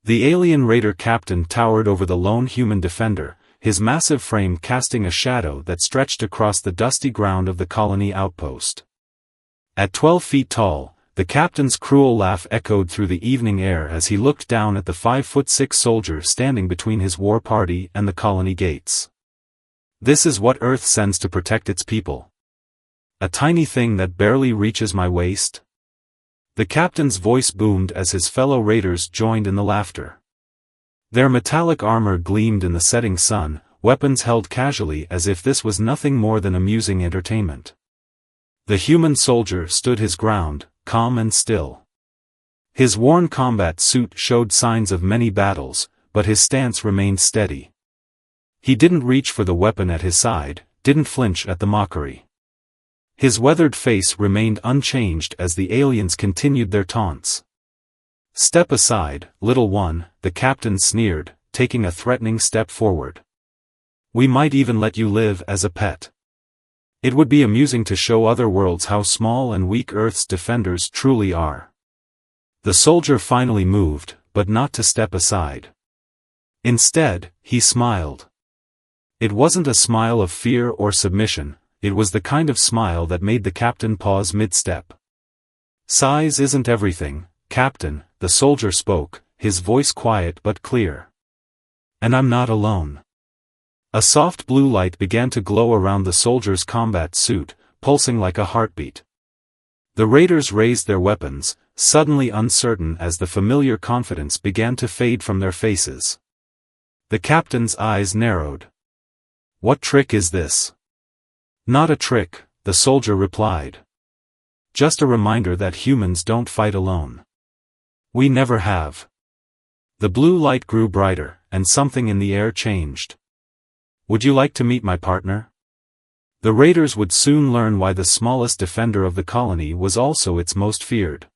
The alien raider captain towered over the lone human defender, his massive frame casting a shadow that stretched across the dusty ground of the colony outpost. At 12 feet tall, the captain's cruel laugh echoed through the evening air as he looked down at the 5'6" soldier standing between his war party and the colony gates. This is what Earth sends to protect its people. A tiny thing that barely reaches my waist? The captain's voice boomed as his fellow raiders joined in the laughter. Their metallic armor gleamed in the setting sun, weapons held casually as if this was nothing more than amusing entertainment. The human soldier stood his ground, calm and still. His worn combat suit showed signs of many battles, but his stance remained steady. He didn't reach for the weapon at his side, didn't flinch at the mockery. His weathered face remained unchanged as the aliens continued their taunts. "Step aside, little one," the captain sneered, taking a threatening step forward. "We might even let you live as a pet. It would be amusing to show other worlds how small and weak Earth's defenders truly are." The soldier finally moved, but not to step aside. Instead, he smiled. It wasn't a smile of fear or submission, it was the kind of smile that made the captain pause mid-step. "Size isn't everything, Captain," the soldier spoke, his voice quiet but clear. "And I'm not alone." A soft blue light began to glow around the soldier's combat suit, pulsing like a heartbeat. The raiders raised their weapons, suddenly uncertain as the familiar confidence began to fade from their faces. The captain's eyes narrowed. "What trick is this?" "Not a trick," the soldier replied. "Just a reminder that humans don't fight alone. We never have." The blue light grew brighter, and something in the air changed. "Would you like to meet my partner?" The raiders would soon learn why the smallest defender of the colony was also its most feared.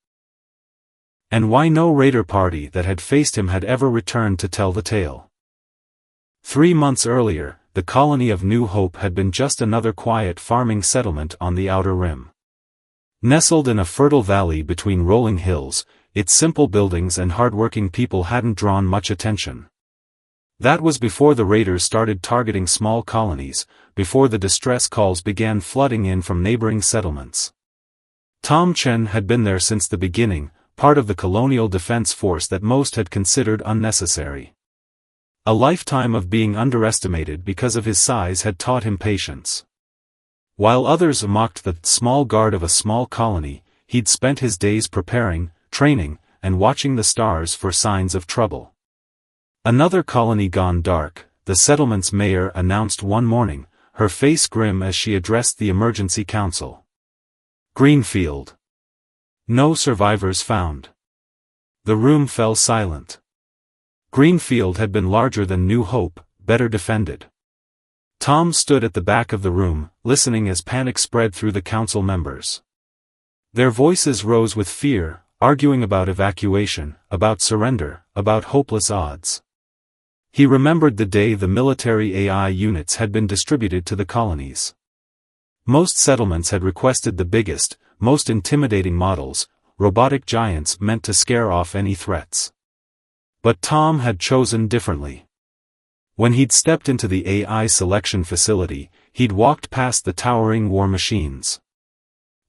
And why no raider party that had faced him had ever returned to tell the tale. 3 months earlier, the colony of New Hope had been just another quiet farming settlement on the outer rim. Nestled in a fertile valley between rolling hills, its simple buildings and hard-working people hadn't drawn much attention. That was before the raiders started targeting small colonies, before the distress calls began flooding in from neighboring settlements. Tom Chen had been there since the beginning, part of the colonial defense force that most had considered unnecessary. A lifetime of being underestimated because of his size had taught him patience. While others mocked the small guard of a small colony, he'd spent his days preparing, training, and watching the stars for signs of trouble. Another colony gone dark, the settlement's mayor announced one morning, her face grim as she addressed the emergency council. "Greenfield. No survivors found." The room fell silent. Greenfield had been larger than New Hope, better defended. Tom stood at the back of the room, listening as panic spread through the council members. Their voices rose with fear, arguing about evacuation, about surrender, about hopeless odds. He remembered the day the military AI units had been distributed to the colonies. Most settlements had requested the biggest, most intimidating models, robotic giants meant to scare off any threats. But Tom had chosen differently. When he'd stepped into the AI selection facility, he'd walked past the towering war machines.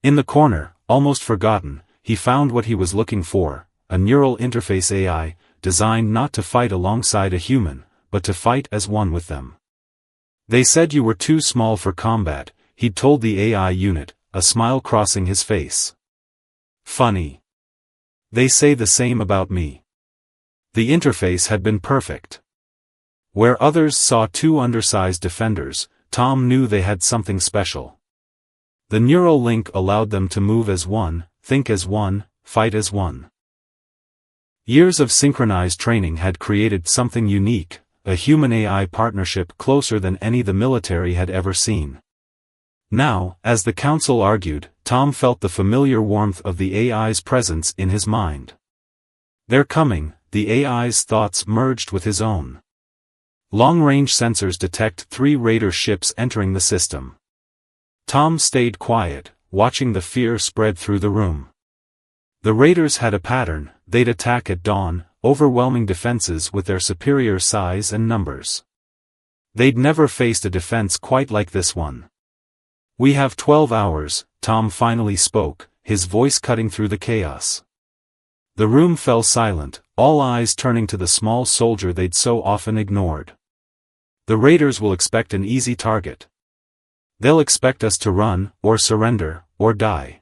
In the corner, almost forgotten, he found what he was looking for, a neural interface AI, designed not to fight alongside a human, but to fight as one with them. "They said you were too small for combat," he'd told the AI unit, a smile crossing his face. "Funny. They say the same about me." The interface had been perfect. Where others saw two undersized defenders, Tom knew they had something special. The neural link allowed them to move as one, think as one, fight as one. Years of synchronized training had created something unique, a human-AI partnership closer than any the military had ever seen. Now, as the council argued, Tom felt the familiar warmth of the AI's presence in his mind. "They're coming," the AI's thoughts merged with his own. Long-range sensors detect 3 raider ships entering the system. Tom stayed quiet, watching the fear spread through the room. The raiders had a pattern: they'd attack at dawn, overwhelming defenses with their superior size and numbers. They'd never faced a defense quite like this one. "We have 12 hours, Tom finally spoke, his voice cutting through the chaos. The room fell silent, all eyes turning to the small soldier they'd so often ignored. "The raiders will expect an easy target. They'll expect us to run, or surrender, or die."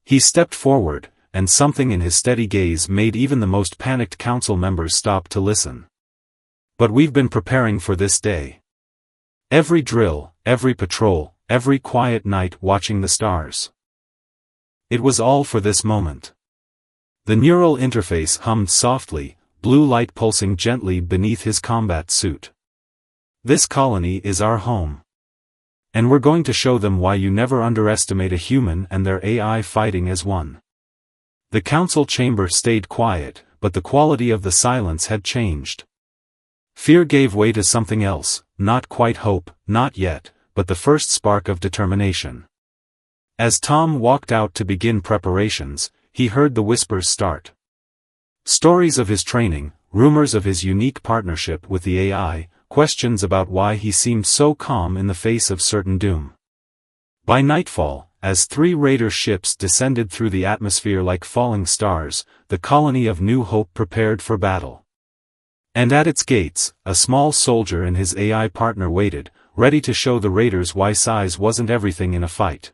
He stepped forward, and something in his steady gaze made even the most panicked council members stop to listen. "But we've been preparing for this day. Every drill, every patrol, every quiet night watching the stars. It was all for this moment." The neural interface hummed softly, blue light pulsing gently beneath his combat suit. "This colony is our home. And we're going to show them why you never underestimate a human and their AI fighting as one." The council chamber stayed quiet, but the quality of the silence had changed. Fear gave way to something else, not quite hope, not yet, but the first spark of determination. As Tom walked out to begin preparations, he heard the whispers start. Stories of his training, rumors of his unique partnership with the AI, questions about why he seemed so calm in the face of certain doom. By nightfall, as 3 raider ships descended through the atmosphere like falling stars, the colony of New Hope prepared for battle. And at its gates, a small soldier and his AI partner waited, ready to show the raiders why size wasn't everything in a fight.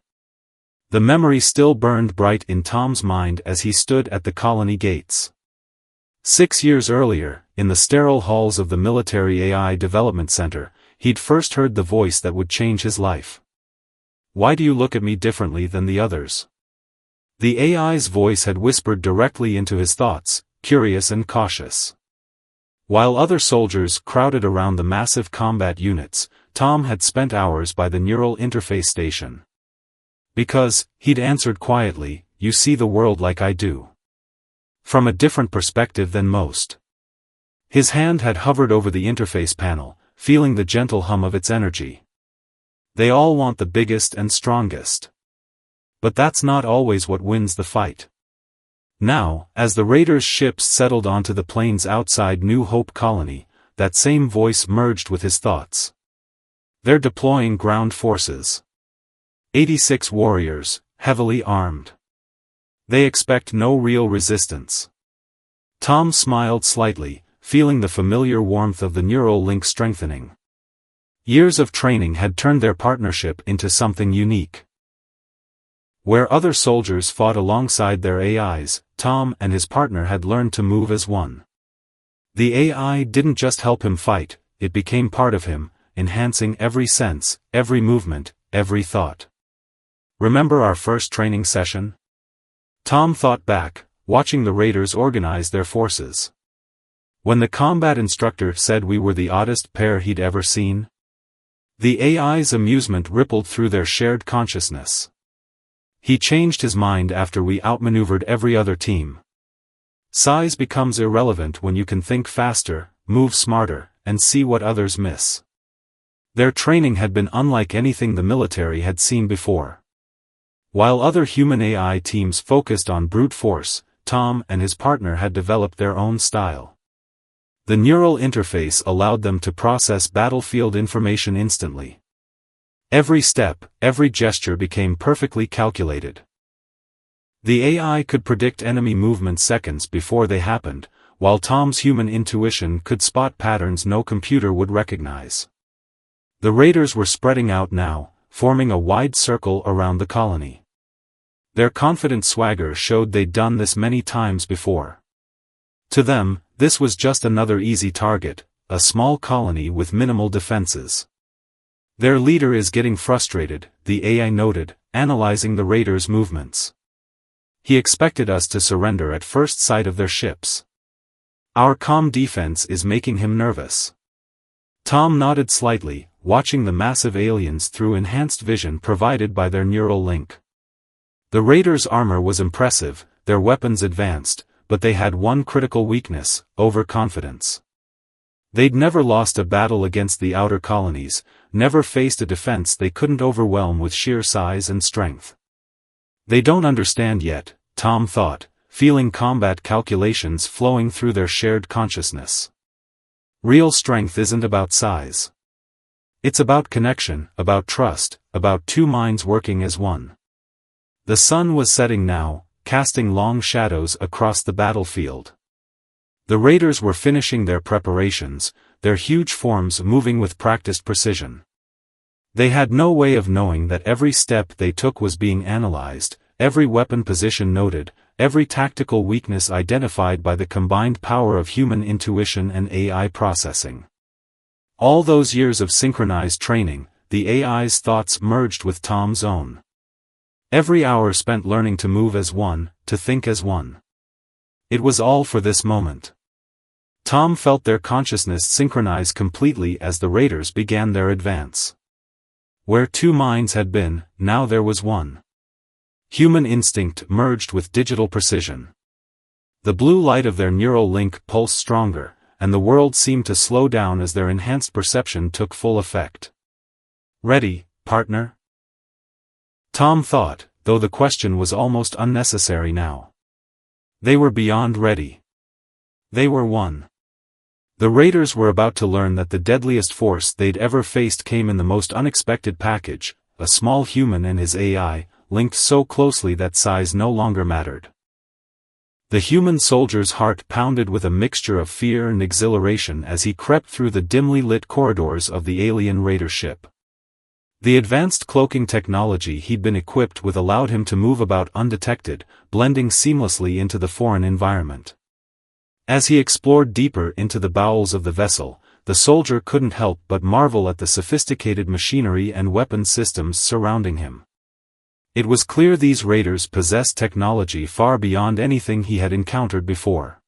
The memory still burned bright in Tom's mind as he stood at the colony gates. 6 years earlier, in the sterile halls of the Military AI Development Center, he'd first heard the voice that would change his life. "Why do you look at me differently than the others?" The AI's voice had whispered directly into his thoughts, curious and cautious. While other soldiers crowded around the massive combat units, Tom had spent hours by the neural interface station. "Because," he'd answered quietly, "you see the world like I do. From a different perspective than most." His hand had hovered over the interface panel, feeling the gentle hum of its energy. "They all want the biggest and strongest. But that's not always what wins the fight." Now, as the raiders' ships settled onto the plains outside New Hope Colony, that same voice merged with his thoughts. "They're deploying ground forces. 86 warriors, heavily armed. They expect no real resistance." Tom smiled slightly, feeling the familiar warmth of the neural link strengthening. Years of training had turned their partnership into something unique. Where other soldiers fought alongside their AIs, Tom and his partner had learned to move as one. The AI didn't just help him fight, it became part of him, enhancing every sense, every movement, every thought. "Remember our first training session?" Tom thought back, watching the raiders organize their forces. "When the combat instructor said we were the oddest pair he'd ever seen?" The AI's amusement rippled through their shared consciousness. "He changed his mind after we outmaneuvered every other team. Size becomes irrelevant when you can think faster, move smarter, and see what others miss." Their training had been unlike anything the military had seen before. While other human AI teams focused on brute force, Tom and his partner had developed their own style. The neural interface allowed them to process battlefield information instantly. Every step, every gesture became perfectly calculated. The AI could predict enemy movement seconds before they happened, while Tom's human intuition could spot patterns no computer would recognize. The raiders were spreading out now, forming a wide circle around the colony. Their confident swagger showed they'd done this many times before. To them, this was just another easy target, a small colony with minimal defenses. "Their leader is getting frustrated," the AI noted, analyzing the raiders' movements. "He expected us to surrender at first sight of their ships. Our calm defense is making him nervous." Tom nodded slightly, watching the massive aliens through enhanced vision provided by their neural link. The raiders' armor was impressive, their weapons advanced, but they had one critical weakness: overconfidence. They'd never lost a battle against the outer colonies, never faced a defense they couldn't overwhelm with sheer size and strength. "They don't understand yet," Tom thought, feeling combat calculations flowing through their shared consciousness. Real strength isn't about size. It's about connection, about trust, about two minds working as one. The sun was setting now, casting long shadows across the battlefield. The raiders were finishing their preparations, their huge forms moving with practiced precision. They had no way of knowing that every step they took was being analyzed, every weapon position noted, every tactical weakness identified by the combined power of human intuition and AI processing. All those years of synchronized training, the AI's thoughts merged with Tom's own. Every hour spent learning to move as one, to think as one. It was all for this moment. Tom felt their consciousness synchronize completely as the raiders began their advance. Where two minds had been, now there was one. Human instinct merged with digital precision. The blue light of their neural link pulsed stronger, and the world seemed to slow down as their enhanced perception took full effect. "Ready, partner?" Tom thought, though the question was almost unnecessary now. They were beyond ready. They were one. The raiders were about to learn that the deadliest force they'd ever faced came in the most unexpected package, a small human and his AI, linked so closely that size no longer mattered. The human soldier's heart pounded with a mixture of fear and exhilaration as he crept through the dimly lit corridors of the alien raider ship. The advanced cloaking technology he'd been equipped with allowed him to move about undetected, blending seamlessly into the foreign environment. As he explored deeper into the bowels of the vessel, the soldier couldn't help but marvel at the sophisticated machinery and weapon systems surrounding him. It was clear these raiders possessed technology far beyond anything he had encountered before.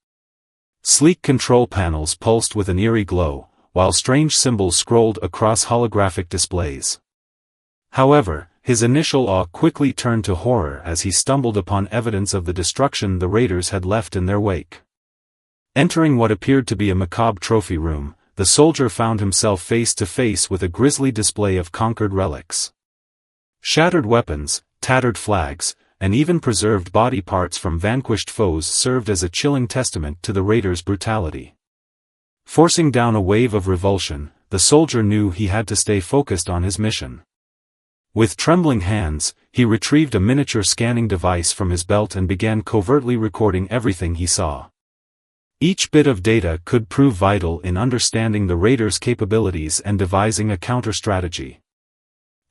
Sleek control panels pulsed with an eerie glow, while strange symbols scrolled across holographic displays. However, his initial awe quickly turned to horror as he stumbled upon evidence of the destruction the raiders had left in their wake. Entering what appeared to be a macabre trophy room, the soldier found himself face to face with a grisly display of conquered relics. Shattered weapons, tattered flags, and even preserved body parts from vanquished foes served as a chilling testament to the raiders' brutality. Forcing down a wave of revulsion, the soldier knew he had to stay focused on his mission. With trembling hands, he retrieved a miniature scanning device from his belt and began covertly recording everything he saw. Each bit of data could prove vital in understanding the raiders' capabilities and devising a counter-strategy.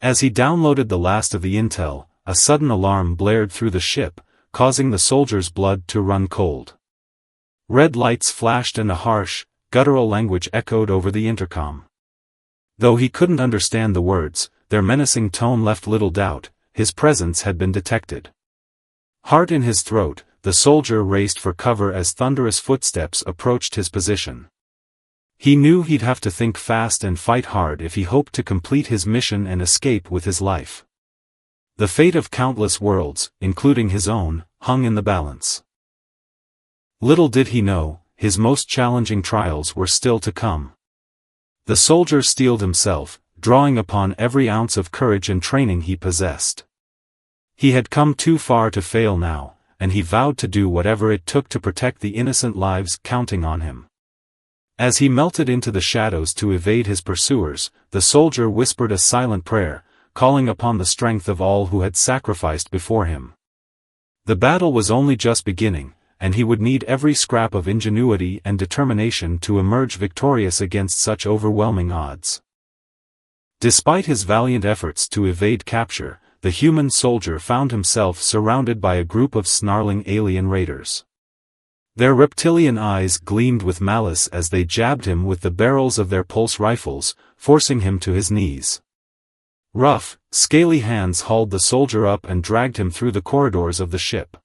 As he downloaded the last of the intel, a sudden alarm blared through the ship, causing the soldier's blood to run cold. Red lights flashed and a harsh, guttural language echoed over the intercom. Though he couldn't understand the words, their menacing tone left little doubt, his presence had been detected. Heart in his throat, the soldier raced for cover as thunderous footsteps approached his position. He knew he'd have to think fast and fight hard if he hoped to complete his mission and escape with his life. The fate of countless worlds, including his own, hung in the balance. Little did he know, his most challenging trials were still to come. The soldier steeled himself, drawing upon every ounce of courage and training he possessed. He had come too far to fail now, and he vowed to do whatever it took to protect the innocent lives counting on him. As he melted into the shadows to evade his pursuers, the soldier whispered a silent prayer, calling upon the strength of all who had sacrificed before him. The battle was only just beginning, and he would need every scrap of ingenuity and determination to emerge victorious against such overwhelming odds. Despite his valiant efforts to evade capture, the human soldier found himself surrounded by a group of snarling alien raiders. Their reptilian eyes gleamed with malice as they jabbed him with the barrels of their pulse rifles, forcing him to his knees. Rough, scaly hands hauled the soldier up and dragged him through the corridors of the ship.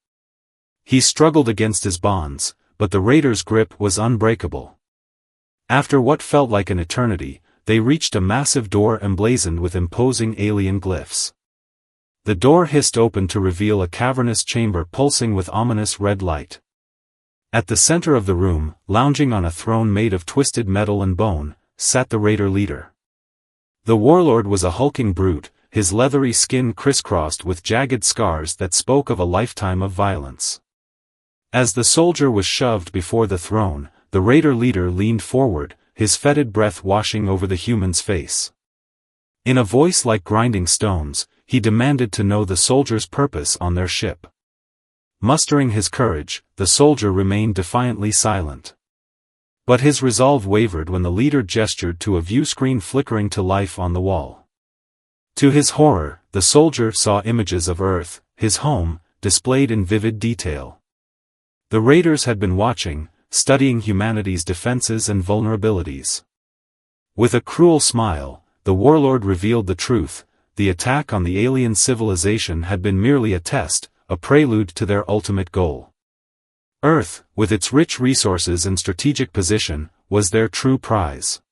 He struggled against his bonds, but the raiders' grip was unbreakable. After what felt like an eternity, they reached a massive door emblazoned with imposing alien glyphs. The door hissed open to reveal a cavernous chamber pulsing with ominous red light. At the center of the room, lounging on a throne made of twisted metal and bone, sat the raider leader. The warlord was a hulking brute, his leathery skin crisscrossed with jagged scars that spoke of a lifetime of violence. As the soldier was shoved before the throne, the raider leader leaned forward, his fetid breath washing over the human's face. In a voice like grinding stones, he demanded to know the soldier's purpose on their ship. Mustering his courage, the soldier remained defiantly silent. But his resolve wavered when the leader gestured to a view screen flickering to life on the wall. To his horror, the soldier saw images of Earth, his home, displayed in vivid detail. The raiders had been watching, studying humanity's defenses and vulnerabilities. With a cruel smile, the warlord revealed the truth: the attack on the alien civilization had been merely a test, a prelude to their ultimate goal. Earth, with its rich resources and strategic position, was their true prize.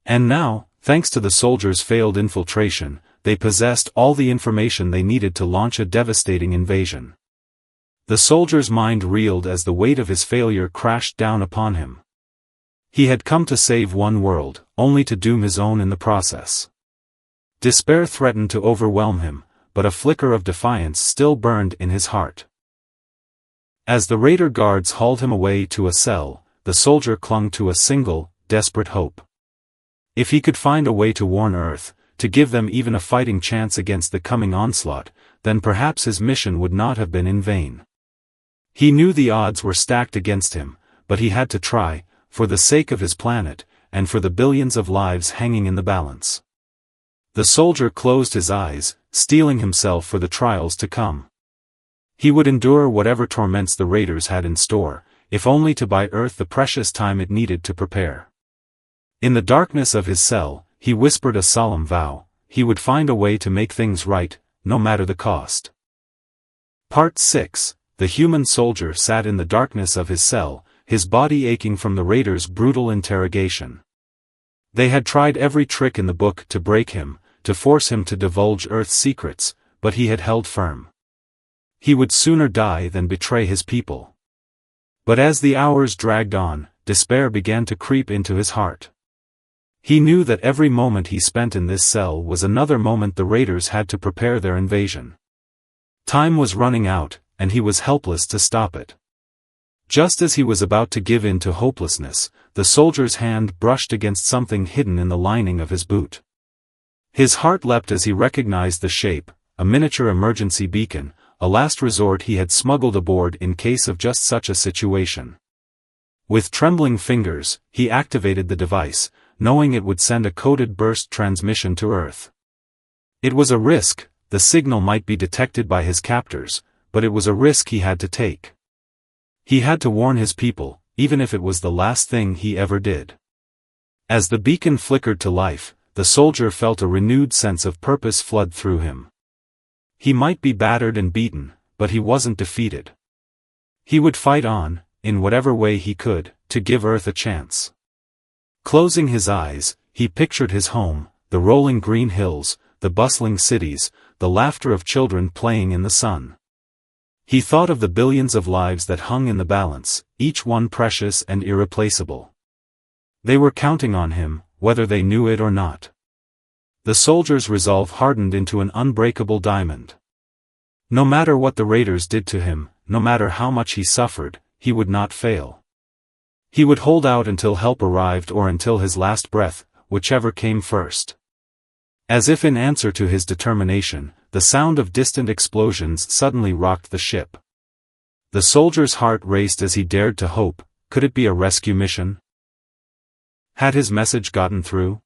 And now, thanks to the soldiers' failed infiltration, they possessed all the information they needed to launch a devastating invasion. The soldier's mind reeled as the weight of his failure crashed down upon him. He had come to save one world, only to doom his own in the process. Despair threatened to overwhelm him, but a flicker of defiance still burned in his heart. As the raider guards hauled him away to a cell, the soldier clung to a single, desperate hope. If he could find a way to warn Earth, to give them even a fighting chance against the coming onslaught, then perhaps his mission would not have been in vain. He knew the odds were stacked against him, but he had to try, for the sake of his planet, and for the billions of lives hanging in the balance. The soldier closed his eyes, steeling himself for the trials to come. He would endure whatever torments the raiders had in store, if only to buy Earth the precious time it needed to prepare. In the darkness of his cell, he whispered a solemn vow: he would find a way to make things right, no matter the cost. Part 6. The human soldier sat in the darkness of his cell, his body aching from the raiders' brutal interrogation. They had tried every trick in the book to break him, to force him to divulge Earth's secrets, but he had held firm. He would sooner die than betray his people. But as the hours dragged on, despair began to creep into his heart. He knew that every moment he spent in this cell was another moment the raiders had to prepare their invasion. Time was running out, and he was helpless to stop it. Just as he was about to give in to hopelessness, the soldier's hand brushed against something hidden in the lining of his boot. His heart leapt as he recognized the shape: a miniature emergency beacon, a last resort he had smuggled aboard in case of just such a situation. With trembling fingers, he activated the device, knowing it would send a coded burst transmission to Earth. It was a risk: the signal might be detected by his captors, but it was a risk he had to take. He had to warn his people, even if it was the last thing he ever did. As the beacon flickered to life, the soldier felt a renewed sense of purpose flood through him. He might be battered and beaten, but he wasn't defeated. He would fight on, in whatever way he could, to give Earth a chance. Closing his eyes, he pictured his home: the rolling green hills, the bustling cities, the laughter of children playing in the sun. He thought of the billions of lives that hung in the balance, each one precious and irreplaceable. They were counting on him, whether they knew it or not. The soldier's resolve hardened into an unbreakable diamond. No matter what the raiders did to him, no matter how much he suffered, he would not fail. He would hold out until help arrived or until his last breath, whichever came first. As if in answer to his determination, the sound of distant explosions suddenly rocked the ship. The soldier's heart raced as he dared to hope: could it be a rescue mission? Had his message gotten through?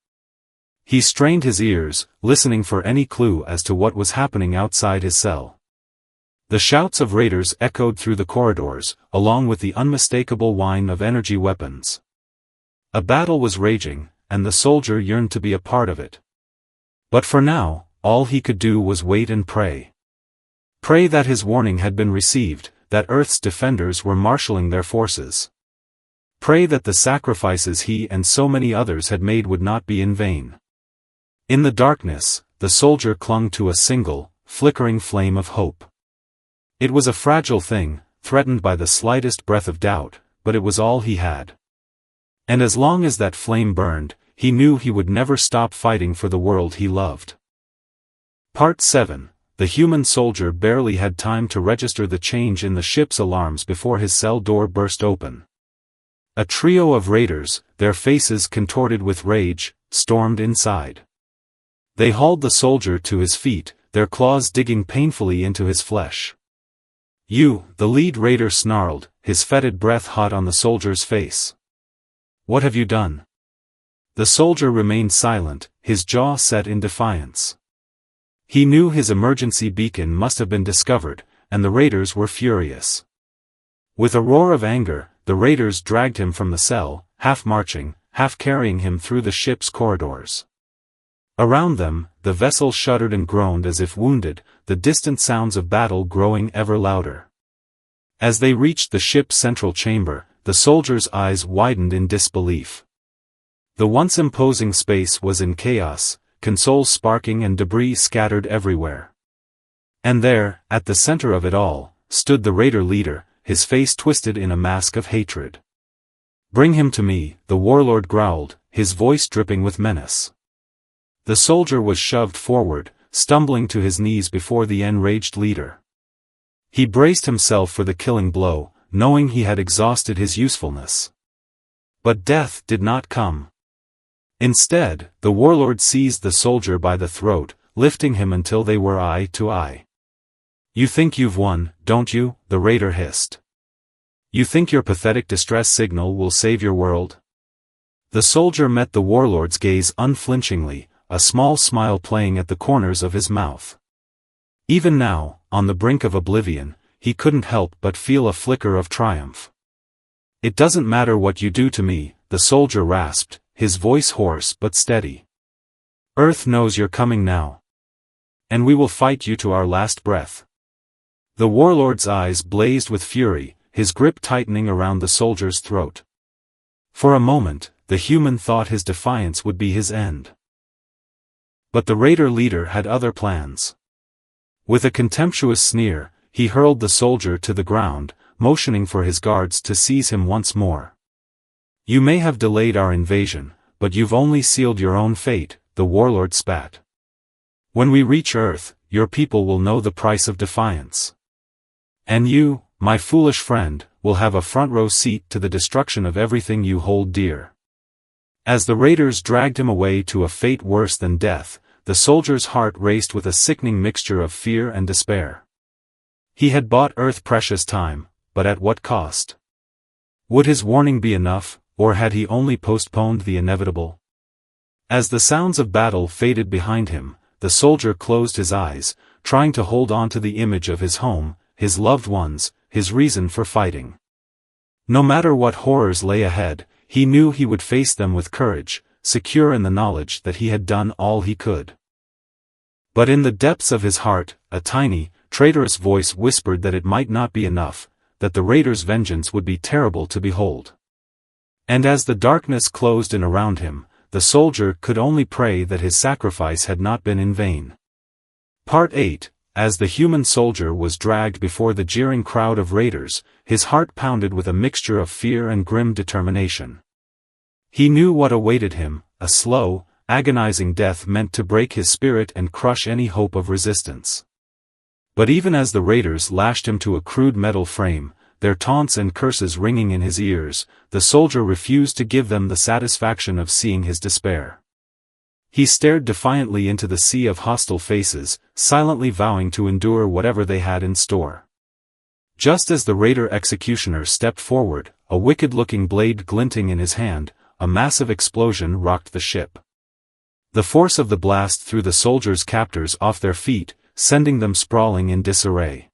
He strained his ears, listening for any clue as to what was happening outside his cell. The shouts of raiders echoed through the corridors, along with the unmistakable whine of energy weapons. A battle was raging, and the soldier yearned to be a part of it. But for now, all he could do was wait and pray. Pray that his warning had been received, that Earth's defenders were marshalling their forces. Pray that the sacrifices he and so many others had made would not be in vain. In the darkness, the soldier clung to a single, flickering flame of hope. It was a fragile thing, threatened by the slightest breath of doubt, but it was all he had. And as long as that flame burned, he knew he would never stop fighting for the world he loved. Part 7. the human soldier barely had time to register the change in the ship's alarms before his cell door burst open. A trio of raiders, their faces contorted with rage, stormed inside. They hauled the soldier to his feet, their claws digging painfully into his flesh. "You," the lead raider snarled, his fetid breath hot on the soldier's face. "What have you done?" The soldier remained silent, his jaw set in defiance. He knew his emergency beacon must have been discovered, and the raiders were furious. With a roar of anger, the raiders dragged him from the cell, half marching, half carrying him through the ship's corridors. Around them, the vessel shuddered and groaned as if wounded, the distant sounds of battle growing ever louder. As they reached the ship's central chamber, the soldier's eyes widened in disbelief. The once imposing space was in chaos, consoles sparking and debris scattered everywhere. And there, at the center of it all, stood the raider leader, his face twisted in a mask of hatred. "Bring him to me," the warlord growled, his voice dripping with menace. The soldier was shoved forward, stumbling to his knees before the enraged leader. He braced himself for the killing blow, knowing he had exhausted his usefulness. But death did not come. Instead, the warlord seized the soldier by the throat, lifting him until they were eye to eye. "You think you've won, don't you?" the raider hissed. "You think your pathetic distress signal will save your world?" The soldier met the warlord's gaze unflinchingly, a small smile playing at the corners of his mouth. Even now, on the brink of oblivion, he couldn't help but feel a flicker of triumph. "It doesn't matter what you do to me," the soldier rasped, his voice hoarse but steady. "Earth knows you're coming now. And we will fight you to our last breath." The warlord's eyes blazed with fury, his grip tightening around the soldier's throat. For a moment, the human thought his defiance would be his end. But the raider leader had other plans. With a contemptuous sneer, he hurled the soldier to the ground, motioning for his guards to seize him once more. "You may have delayed our invasion, but you've only sealed your own fate," the warlord spat. "When we reach Earth, your people will know the price of defiance. And you, my foolish friend, will have a front-row seat to the destruction of everything you hold dear." As the raiders dragged him away to a fate worse than death, the soldier's heart raced with a sickening mixture of fear and despair. He had bought Earth precious time, but at what cost? Would his warning be enough, or had he only postponed the inevitable? As the sounds of battle faded behind him, the soldier closed his eyes, trying to hold on to the image of his home, his loved ones, his reason for fighting. No matter what horrors lay ahead, he knew he would face them with courage, secure in the knowledge that he had done all he could. But in the depths of his heart, a tiny, traitorous voice whispered that it might not be enough, that the raider's vengeance would be terrible to behold. And as the darkness closed in around him, the soldier could only pray that his sacrifice had not been in vain. Part 8. As the human soldier was dragged before the jeering crowd of raiders, his heart pounded with a mixture of fear and grim determination. He knew what awaited him, a slow, agonizing death meant to break his spirit and crush any hope of resistance. But even as the raiders lashed him to a crude metal frame, their taunts and curses ringing in his ears, the soldier refused to give them the satisfaction of seeing his despair. He stared defiantly into the sea of hostile faces, silently vowing to endure whatever they had in store. Just as the raider executioner stepped forward, a wicked-looking blade glinting in his hand, a massive explosion rocked the ship. The force of the blast threw the soldiers' captors off their feet, sending them sprawling in disarray.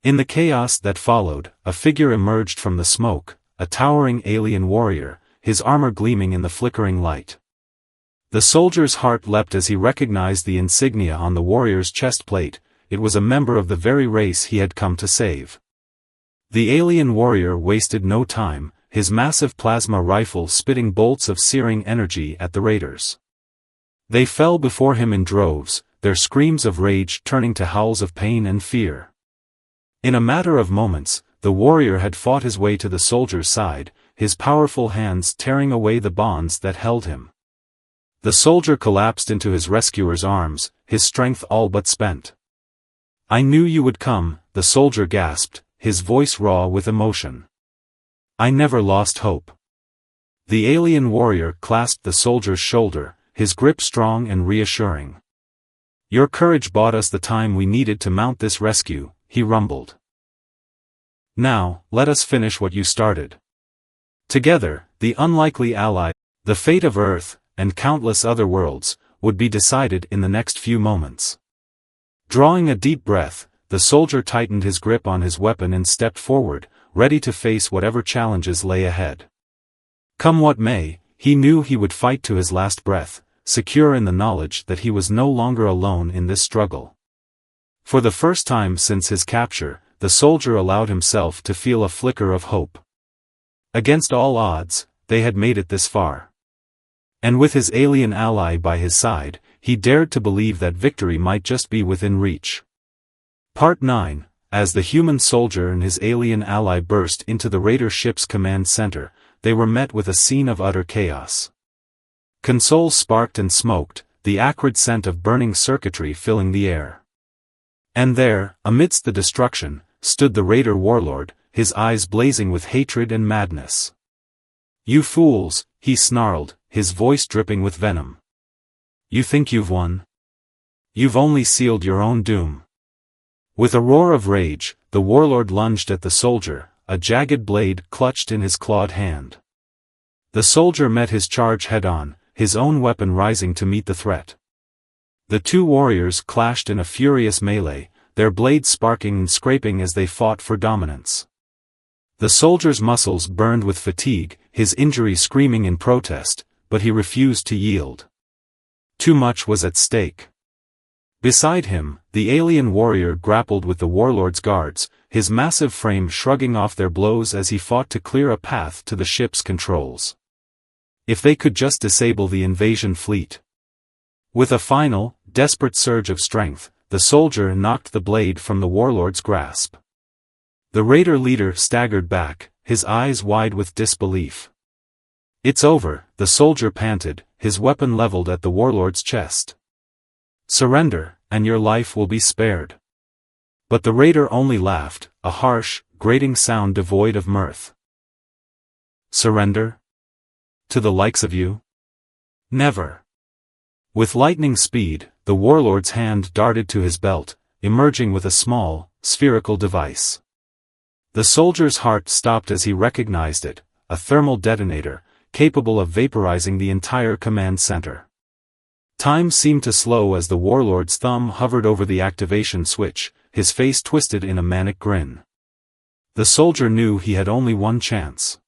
In the chaos that followed, a figure emerged from the smoke, a towering alien warrior, his armor gleaming in the flickering light. The soldier's heart leapt as he recognized the insignia on the warrior's chest plate. It was a member of the very race he had come to save. The alien warrior wasted no time, his massive plasma rifle spitting bolts of searing energy at the raiders. They fell before him in droves, their screams of rage turning to howls of pain and fear. In a matter of moments, the warrior had fought his way to the soldier's side, his powerful hands tearing away the bonds that held him. The soldier collapsed into his rescuer's arms, his strength all but spent. I knew you would come, the soldier gasped, his voice raw with emotion. I never lost hope. The alien warrior clasped the soldier's shoulder, his grip strong and reassuring. Your courage bought us the time we needed to mount this rescue, he rumbled. Now, let us finish what you started. Together, the unlikely ally, the fate of Earth, and countless other worlds, would be decided in the next few moments. Drawing a deep breath, the soldier tightened his grip on his weapon and stepped forward, ready to face whatever challenges lay ahead. Come what may, he knew he would fight to his last breath, secure in the knowledge that he was no longer alone in this struggle. For the first time since his capture, the soldier allowed himself to feel a flicker of hope. Against all odds, they had made it this far. And with his alien ally by his side, he dared to believe that victory might just be within reach. Part 9. As the human soldier and his alien ally burst into the Raider ship's command center, they were met with a scene of utter chaos. Consoles sparked and smoked, the acrid scent of burning circuitry filling the air. And there, amidst the destruction, stood the Raider warlord, his eyes blazing with hatred and madness. You fools, he snarled, his voice dripping with venom. You think you've won? You've only sealed your own doom. With a roar of rage, the warlord lunged at the soldier, a jagged blade clutched in his clawed hand. The soldier met his charge head-on, his own weapon rising to meet the threat. The two warriors clashed in a furious melee, their blades sparking and scraping as they fought for dominance. The soldier's muscles burned with fatigue, his injury screaming in protest, but he refused to yield. Too much was at stake. Beside him, the alien warrior grappled with the warlord's guards, his massive frame shrugging off their blows as he fought to clear a path to the ship's controls. If they could just disable the invasion fleet. With a final, desperate surge of strength, the soldier knocked the blade from the warlord's grasp. The Raider leader staggered back, his eyes wide with disbelief. It's over, the soldier panted, his weapon leveled at the warlord's chest. Surrender, and your life will be spared. But the Raider only laughed, a harsh, grating sound devoid of mirth. Surrender? To the likes of you? Never. With lightning speed, the warlord's hand darted to his belt, emerging with a small, spherical device. The soldier's heart stopped as he recognized it, a thermal detonator, capable of vaporizing the entire command center. Time seemed to slow as the warlord's thumb hovered over the activation switch, his face twisted in a manic grin. The soldier knew he had only one chance.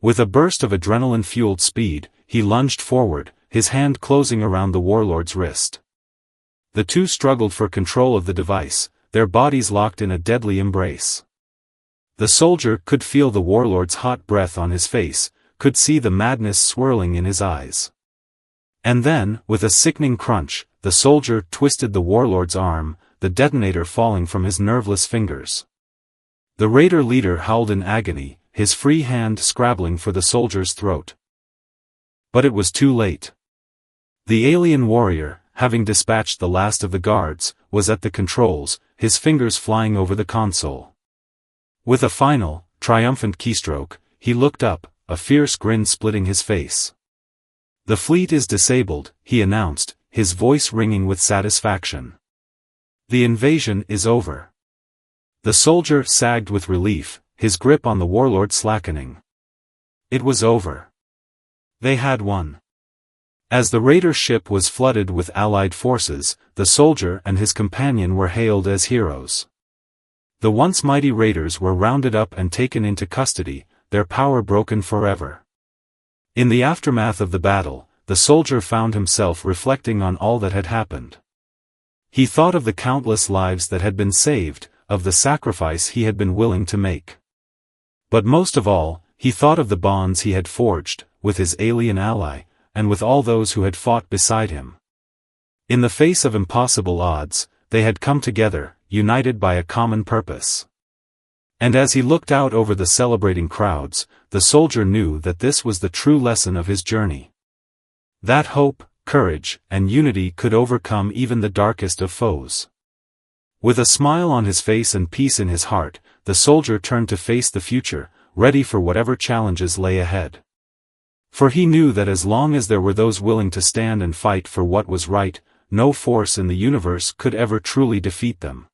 With a burst of adrenaline-fueled speed, he lunged forward, his hand closing around the warlord's wrist. The two struggled for control of the device, their bodies locked in a deadly embrace. The soldier could feel the warlord's hot breath on his face, could see the madness swirling in his eyes. And then, with a sickening crunch, the soldier twisted the warlord's arm, the detonator falling from his nerveless fingers. The Raider leader howled in agony, his free hand scrabbling for the soldier's throat. But it was too late. The alien warrior, having dispatched the last of the guards, was at the controls, his fingers flying over the console. With a final, triumphant keystroke, he looked up, a fierce grin splitting his face. The fleet is disabled, he announced, his voice ringing with satisfaction. The invasion is over. The soldier sagged with relief, his grip on the warlord slackening. It was over. They had won. As the Raider ship was flooded with Allied forces, the soldier and his companion were hailed as heroes. The once mighty Raiders were rounded up and taken into custody, their power broken forever. In the aftermath of the battle, the soldier found himself reflecting on all that had happened. He thought of the countless lives that had been saved, of the sacrifice he had been willing to make. But most of all, he thought of the bonds he had forged, with his alien ally, and with all those who had fought beside him. In the face of impossible odds, they had come together, united by a common purpose. And as he looked out over the celebrating crowds, the soldier knew that this was the true lesson of his journey. That hope, courage, and unity could overcome even the darkest of foes. With a smile on his face and peace in his heart, the soldier turned to face the future, ready for whatever challenges lay ahead. For he knew that as long as there were those willing to stand and fight for what was right, no force in the universe could ever truly defeat them.